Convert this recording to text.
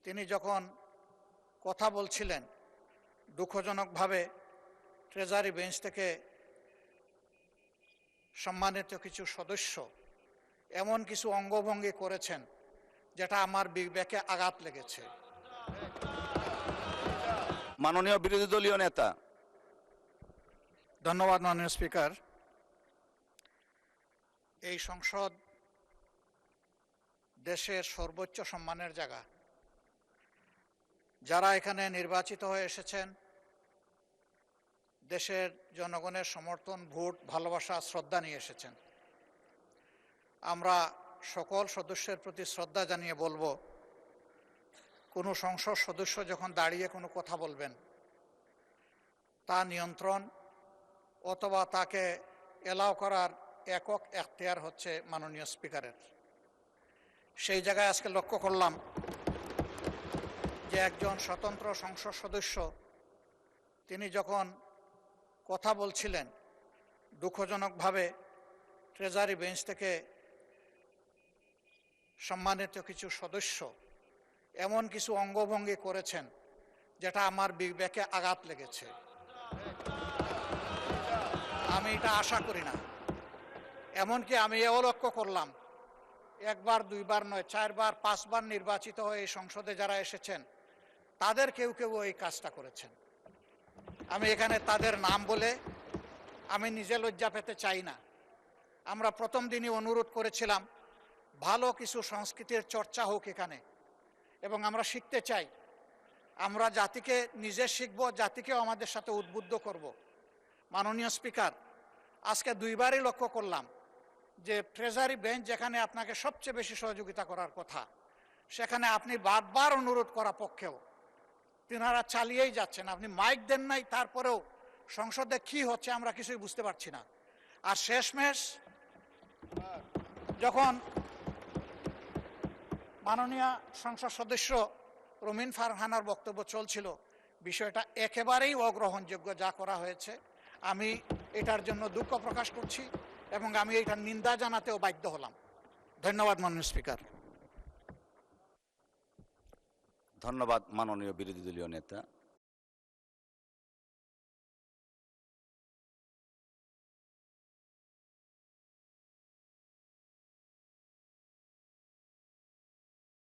তিনি যখন কথা বলছিলেন, দুঃখজনকভাবে ট্রেজারি বেঞ্চ থেকে সম্মানিত কিছু সদস্য এমন কিছু অঙ্গভঙ্গি করেছেন যেটা আমার বিবেকে আঘাত লেগেছে। মাননীয় বিরোধী দলীয় নেতা। ধন্যবাদ মাননীয় স্পিকার। এই সংসদ দেশের সর্বোচ্চ সম্মানের জায়গা। যারা এখানে নির্বাচিত হয়ে এসেছেন, দেশের জনগণের সমর্থন, ভোট, ভালোবাসা, শ্রদ্ধা নিয়ে এসেছেন। আমরা সকল সদস্যের প্রতি শ্রদ্ধা জানিয়ে বলবো, কোনো সংসদ সদস্য যখন দাঁড়িয়ে কোনো কথা বলবেন, তা নিয়ন্ত্রণ অথবা তাকে এলাও করার একক এখতিয়ার হচ্ছে মাননীয় স্পিকারের। সেই জায়গায় আজকে লক্ষ্য করলাম যে একজন স্বতন্ত্র সংসদ সদস্য তিনি যখন কথা বলছিলেন, দুঃখজনকভাবে ট্রেজারি বেঞ্চ থেকে সম্মানিত কিছু সদস্য এমন কিছু অঙ্গভঙ্গি করেছেন যেটা আমার বিবেকে আঘাত লেগেছে। আমি এটা আশা করি না। এমনকি আমি এও লক্ষ্য করলাম, একবার দুইবার নয়, 4 বার 5 বার নির্বাচিত হয়ে এই সংসদে যারা এসেছেন তাদের কেউ কেউ এই কাজটা করেছেন। আমি এখানে তাদের নাম বলে আমি নিজে লজ্জা পেতে চাই না। আমরা প্রথম দিনই অনুরোধ করেছিলাম ভালো কিছু সংস্কৃতির চর্চা হোক এখানে, এবং আমরা শিখতে চাই। আমরা জাতিকে নিজে শিখব, জাতিকেও আমাদের সাথে উদ্বুদ্ধ করব। মাননীয় স্পিকার, আজকে দুইবারই লক্ষ্য করলাম যে ট্রেজারি বেঞ্চ যেখানে আপনাকে সবচেয়ে বেশি সহযোগিতা করার কথা, সেখানে আপনি বারবার অনুরোধ করা পক্ষেও তিনারা চালিয়েই যাচ্ছেন। আপনি মাইক দেন নাই, তারপরেও সংসদে কি হচ্ছে আমরা কিছুই বুঝতে পারছি না। আর শেষমেশ যখন মাননীয় সংসদ সদস্য রুমিন ফারহানার বক্তব্য চলছিল, বিষয়টা একেবারেই অগ্রহণযোগ্য যা করা হয়েছে। আমি এটার জন্য দুঃখ প্রকাশ করছি এবং আমি এটার নিন্দা জানাতেও বাধ্য হলাম। ধন্যবাদ মাননীয় স্পিকার। ধন্যবাদ মাননীয় বিরোধী দলীয় নেতা।